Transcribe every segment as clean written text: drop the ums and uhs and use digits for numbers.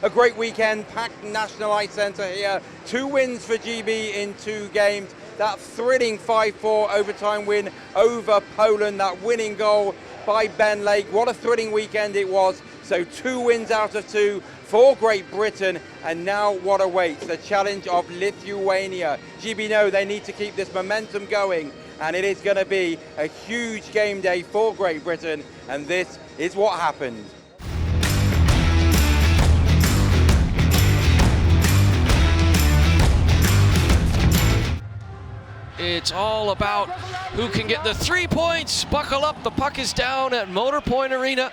a great weekend, packed National Ice Centre here. 2 wins for GB in 2 games. That thrilling 5-4 overtime win over Poland, that winning goal by Ben Lake. What a thrilling weekend it was. So 2 wins out of 2 for Great Britain, and now what awaits? The challenge of Lithuania. GB know they need to keep this momentum going, and it is going to be a huge game day for Great Britain, and this is what happened. It's all about who can get the 3 points. Buckle up, the puck is down at Motorpoint Arena.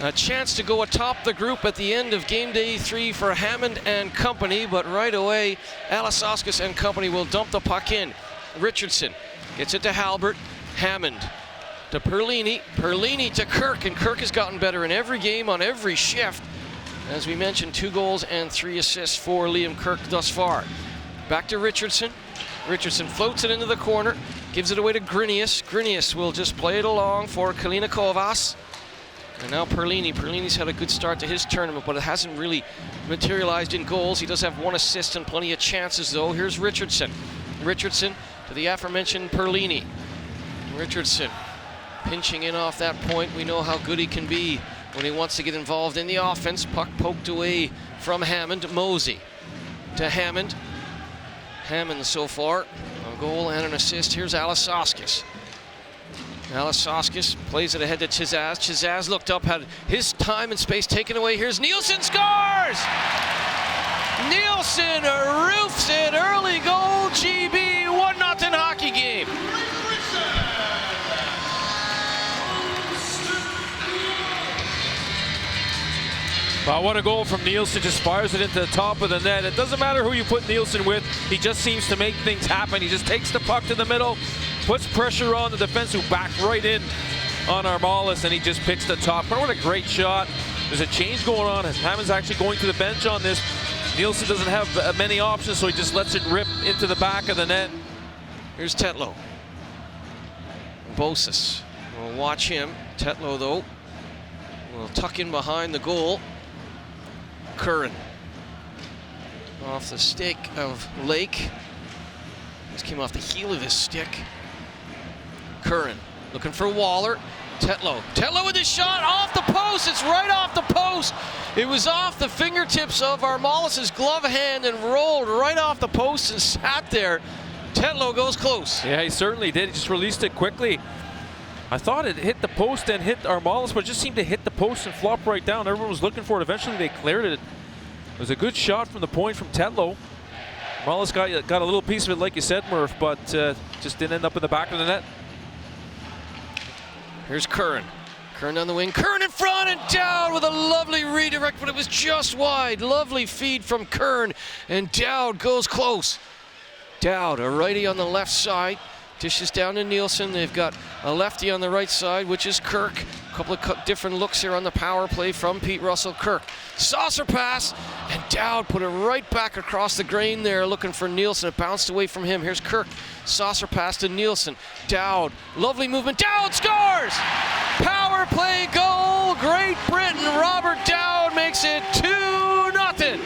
A chance to go atop the group at the end of game day 3 for Hammond and company, but right away, Alasauskas and company will dump the puck in. Richardson gets it to Halbert, Hammond to Perlini, Perlini to Kirk, and Kirk has gotten better in every game on every shift. As we mentioned, 2 goals and 3 assists for Liam Kirk thus far. Back to Richardson. Richardson floats it into the corner, gives it away to Grinius. Grinius will just play it along for Kalina Kovas. And now Perlini. Perlini's had a good start to his tournament, but it hasn't really materialized in goals. He does have 1 assist and plenty of chances, though. Here's Richardson. Richardson to the aforementioned Perlini. Richardson pinching in off that point. We know how good he can be when he wants to get involved in the offense. Puck poked away from Hammond. Mosey to Hammond. Hammond so far, a goal and an assist. Here's Alasauskas. Alasauskas plays it ahead to Chizaz. Chizaz looked up, had his time and space taken away. Here's Nielsen, scores! Nielsen roofs it, early goal, GB, 1-0 hockey game. Wow, what a goal from Nielsen, just fires it into the top of the net. It doesn't matter who you put Nielsen with, he just seems to make things happen. He just takes the puck to the middle, puts pressure on the defense who back right in on Armalis, and he just picks the top. What a great shot. There's a change going on. Hammond's actually going to the bench on this. Nielsen doesn't have many options, so he just lets it rip into the back of the net. Here's Tetlow. Bosis. We'll watch him. Tetlow, though, will tuck in behind the goal. Curran off the stick of Lake. This came off the heel of his stick. Curran looking for Waller. Tetlow. Tetlow with his shot off the post. It's right off the post. It was off the fingertips of Armalis' glove hand and rolled right off the post and sat there. Tetlow goes close. Yeah, he certainly did. He just released it quickly. I thought it hit the post and hit Armalis, but it just seemed to hit the post and flop right down. Everyone was looking for it. Eventually they cleared it. It was a good shot from the point from Tetlow. Armalis got a little piece of it, like you said, Murph, but just didn't end up in the back of the net. Here's Curran. Curran down the wing. Curran in front and down with a lovely redirect, but it was just wide. Lovely feed from Curran, and Dowd goes close. Dowd, a righty on the left side. Dishes down to Nielsen. They've got a lefty on the right side, which is Kirk. A couple of different looks here on the power play from Pete Russell. Kirk, saucer pass, and Dowd put it right back across the grain there, looking for Nielsen. It bounced away from him. Here's Kirk, saucer pass to Nielsen. Dowd, lovely movement. Dowd scores! Power play goal, Great Britain. Robert Dowd makes it 2-0.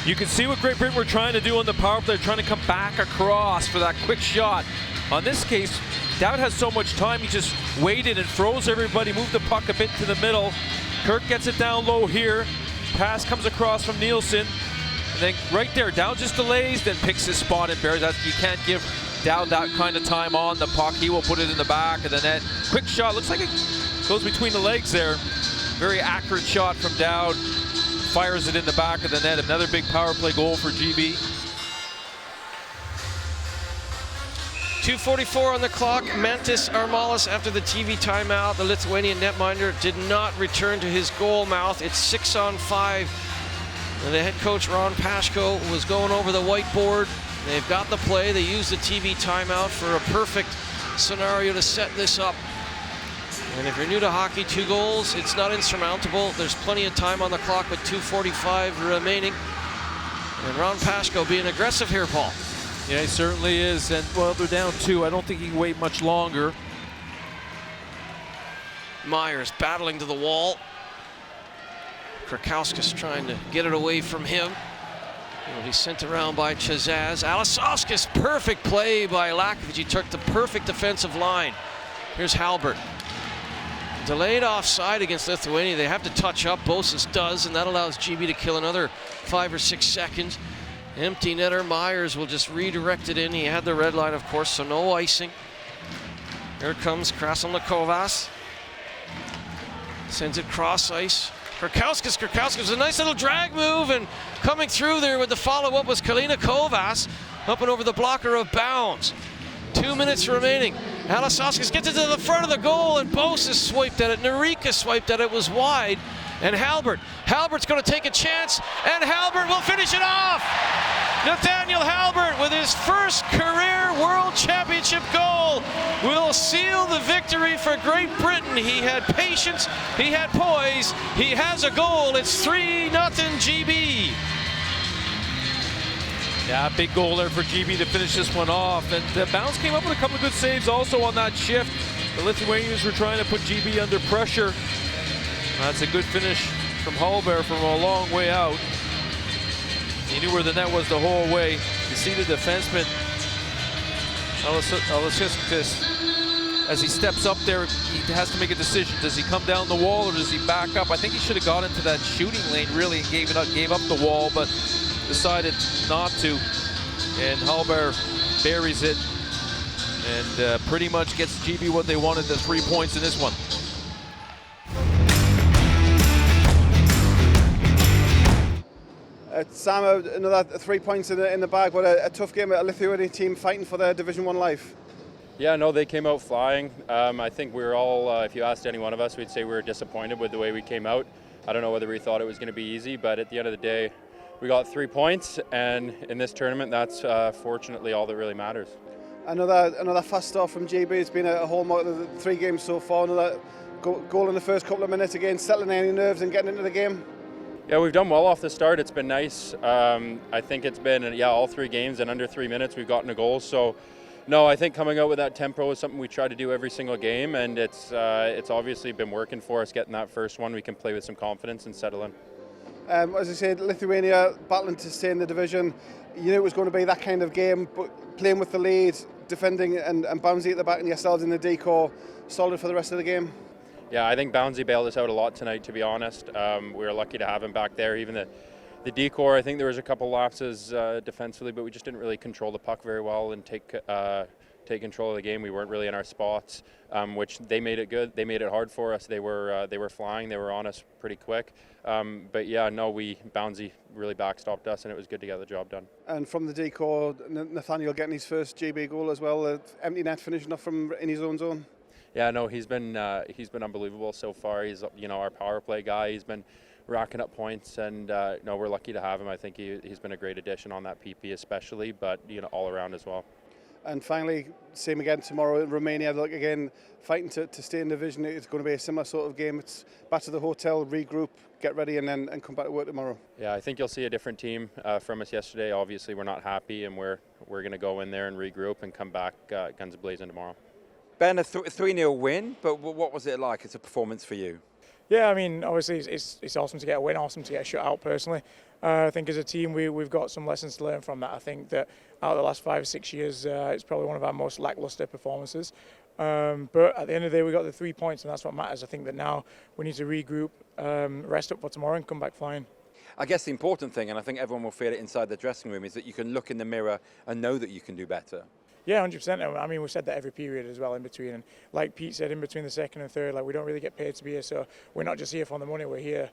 You can see what Great Britain were trying to do on the power play. They're trying to come back across for that quick shot. On this case, Dowd has so much time, he just waited and froze everybody, moved the puck a bit to the middle. Kirk gets it down low here. Pass comes across from Nielsen. And then right there, Dowd just delays, then picks his spot and buries that. You can't give Dowd that kind of time on the puck. He will put it in the back of the net. Quick shot, looks like it goes between the legs there. Very accurate shot from Dowd. Fires it in the back of the net. Another big power play goal for GB. 2:44 on the clock. Mantis Armalis after the TV timeout. The Lithuanian netminder did not return to his goal mouth. It's 6-on-5. And the head coach Ron Pashko was going over the whiteboard. They've got the play. They used the TV timeout for a perfect scenario to set this up. And if you're new to hockey, 2 goals, it's not insurmountable. There's plenty of time on the clock with 2:45 remaining. And Ron Pashko being aggressive here, Paul. Yeah, he certainly is. And, well, they're down 2. I don't think he can wait much longer. Myers battling to the wall. Krakowskis trying to get it away from him. He's sent around by Chazaz. Alisauskis, perfect play by Lakovic. He took the perfect defensive line. Here's Halbert. Delayed offside against Lithuania. They have to touch up. Bosis does, and that allows GB to kill another 5 or 6 seconds. Empty netter. Myers will just redirect it in. He had the red line, of course, so no icing. Here comes Krasnodar. Sends it cross ice. Krakowskis, a nice little drag move, and coming through there with the follow-up was Kalina Kovas, up and over the blocker of Bowns. 2 minutes remaining. Alisauskis gets it to the front of the goal, and Bosis swiped at it. Narika swiped at it, was wide. And Halbert's going to take a chance, and Halbert will finish it off! Nathaniel Halbert with his first career World Championship goal will seal the victory for Great Britain. He had patience, he had poise, he has a goal. It's 3-0 GB. Yeah, big goal there for GB to finish this one off. And Bowns came up with a couple of good saves also on that shift. The Lithuanians were trying to put GB under pressure. That's a good finish from Hallberg from a long way out. He knew where the net was the whole way. You see the defenseman, Alisauskis, as he steps up there, he has to make a decision. Does he come down the wall or does he back up? I think he should have got into that shooting lane really and gave up the wall, but decided not to. And Hallberg buries it and pretty much gets GB what they wanted, the 3 points in this one. Sam, another 3 points in the bag. What a tough game. A Lithuania team fighting for their Division 1 life. Yeah, no, they came out flying. I think we were all, if you asked any one of us, we'd say we were disappointed with the way we came out. I don't know whether we thought it was going to be easy, but at the end of the day, we got 3 points, and in this tournament, that's fortunately all that really matters. Another fast start from GB. It's been a hallmark of the 3 games so far. Another goal in the first couple of minutes again, settling any nerves and getting into the game. Yeah, we've done well off the start. It's been nice. I think it's been, all 3 games, and under 3 minutes we've gotten a goal. So, no, I think coming out with that tempo is something we try to do every single game, and it's obviously been working for us. Getting that first one, we can play with some confidence and settle in. As I said, Lithuania battling to stay in the division. You knew it was going to be that kind of game, but playing with the lead, defending and Bownsy at the back and yourselves in the decor, solid for the rest of the game. Yeah, I think Bownsy bailed us out a lot tonight, to be honest. We were lucky to have him back there. Even the decor, I think there was a couple lapses defensively, but we just didn't really control the puck very well and take control of the game. We weren't really in our spots, which they made it good. They made it hard for us. They were flying. They were on us pretty quick. But yeah, no, Bownsy really backstopped us, and it was good to get the job done. And from the decor, Nathaniel getting his first GB goal as well. Empty net finishing off from in his own zone. Yeah, no, he's been unbelievable so far. He's our power play guy. He's been racking up points, and no, we're lucky to have him. I think he's been a great addition on that PP especially, but all around as well. And finally, same again tomorrow in Romania. Look, again, fighting to stay in the division. It's going to be a similar sort of game. It's back to the hotel, regroup, get ready, and come back to work tomorrow. Yeah, I think you'll see a different team from us yesterday. Obviously, we're not happy, and we're going to go in there and regroup and come back guns blazing tomorrow. Ben, a 3-0 win, but what was it like as a performance for you? Yeah, I mean, obviously it's awesome to get a win, awesome to get a shutout personally. I think as a team we've got some lessons to learn from that. I think that out of the last 5 or 6 years, it's probably one of our most lackluster performances. But at the end of the day, we got the 3 points, and that's what matters. I think that now we need to regroup, rest up for tomorrow, and come back flying. I guess the important thing, and I think everyone will feel it inside the dressing room, is that you can look in the mirror and know that you can do better. Yeah, 100%. I mean, we've said that every period as well in between. And like Pete said, in between the second and third, we don't really get paid to be here. So we're not just here for the money. We're here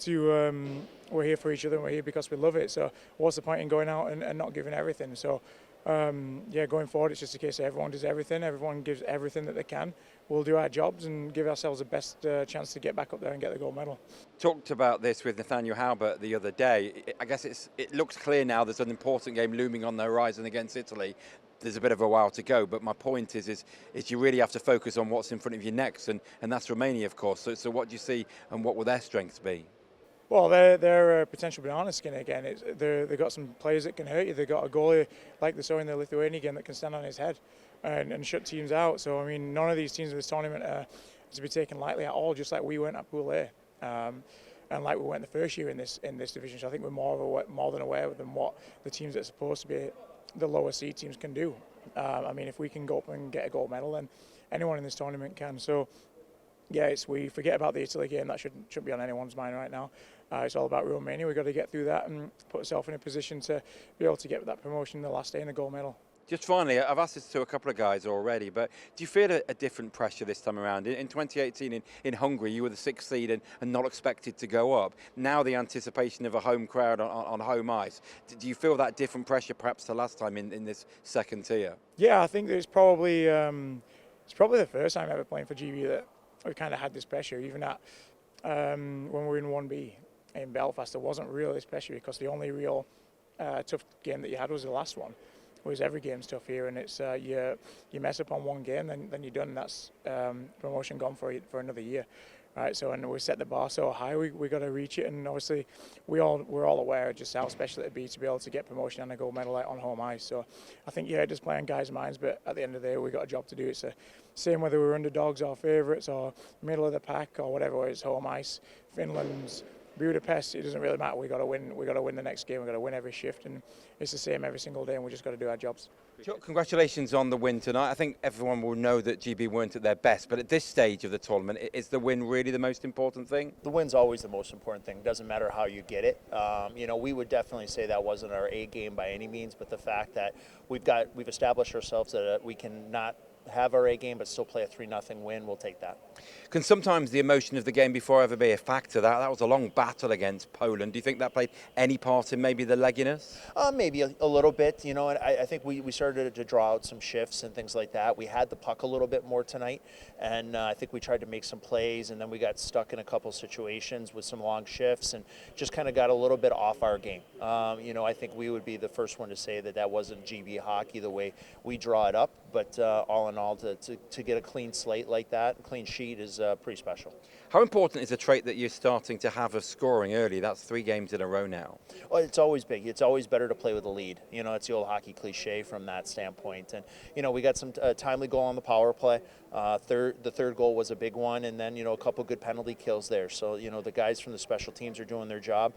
we're here for each other. And we're here because we love it. So what's the point in going out and not giving everything? So yeah, going forward, it's just a case of everyone does everything. Everyone gives everything that they can. We'll do our jobs and give ourselves the best chance to get back up there and get the gold medal. Talked about this with Nathaniel Halbert the other day. I guess it looks clear now there's an important game looming on the horizon against Italy. There's a bit of a while to go, but my point is you really have to focus on what's in front of you next, and that's Romania, of course. So what do you see, and what will their strengths be? Well, they're a potential banana skin again. They've got some players that can hurt you. They've got a goalie like they saw in the Lithuania game that can stand on his head and shut teams out. So, I mean, none of these teams in this tournament are to be taken lightly at all, just like we went at Pool A. And like we went the first year in this division. So I think we're more than aware of them what the teams that are supposed to be the lower seed teams can do. I mean, if we can go up and get a gold medal, then anyone in this tournament can. So, yeah, we forget about the Italy game. That shouldn't be on anyone's mind right now. It's all about Romania. We've got to get through that and put ourselves in a position to be able to get that promotion the last day and a gold medal. Just finally, I've asked this to a couple of guys already, but do you feel a different pressure this time around? In 2018 in Hungary, you were the 6th seed and not expected to go up. Now the anticipation of a home crowd on home ice. Do you feel that different pressure perhaps to last time in this second tier? Yeah, I think it's probably the first time ever playing for GB that we kind of had this pressure. Even at when we were in 1B in Belfast, there wasn't really this pressure because the only real tough game that you had was the last one. Whereas every game's tough here, and it's you mess up on one game, then you're done. And that's promotion gone for another year, right? So, and we set the bar so high, we got to reach it. And obviously, we're all aware of just how special it'd be to be able to get promotion and a gold medal on home ice. So, I think it does play on guys' minds, but at the end of the day, we got a job to do. It's the same whether we're underdogs or favourites or middle of the pack or whatever. It's home ice, Finland's, Budapest, it doesn't really matter. We got to win. We got to win the next game. We got to win every shift, and it's the same every single day. And we just got to do our jobs. Chuck, congratulations on the win tonight. I think everyone will know that GB weren't at their best, but at this stage of the tournament, is the win really the most important thing? The win's always the most important thing. Doesn't matter how you get it. We would definitely say that wasn't our A game by any means, but the fact that we've established ourselves that we can not have our A game but still play a 3-0 win, we'll take that. Can sometimes the emotion of the game before ever be a factor? That was a long battle against Poland. Do you think that played any part in maybe the legginess? Maybe a little bit, and I think we started to draw out some shifts and things like that. We had the puck a little bit more tonight, and I think we tried to make some plays, and then we got stuck in a couple situations with some long shifts and just kind of got a little bit off our game. I think we would be the first one to say that wasn't GB hockey the way we draw it up, but all in all, to get a clean slate like that, a clean sheet is pretty special. How important is the trait that you're starting to have of scoring early? That's 3 games in a row now. Well, it's always big. It's always better to play with a lead. It's the old hockey cliche from that standpoint. And, we got some timely goal on the power play. The third goal was a big one, and then, a couple good penalty kills there. So, the guys from the special teams are doing their job.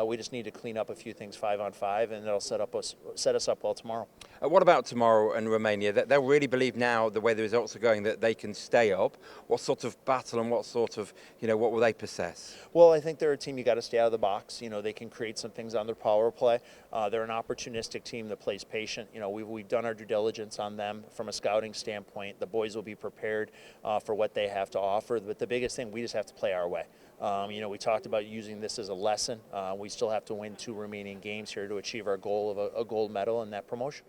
We just need to clean up a few things 5-on-5, and that'll set us up well tomorrow. What about tomorrow and Romania? They'll really believe now, the way the results are going, that they can stay up. What sort of battle and what sort of, what will they possess? Well, I think they're a team you got to stay out of the box. They can create some things on their power play. They're an opportunistic team that plays patient. We've done our due diligence on them from a scouting standpoint. The boys will be prepared for what they have to offer. But the biggest thing, we just have to play our way. We talked about using this as a lesson. We still have to win 2 remaining games here to achieve our goal of a gold medal and that promotion.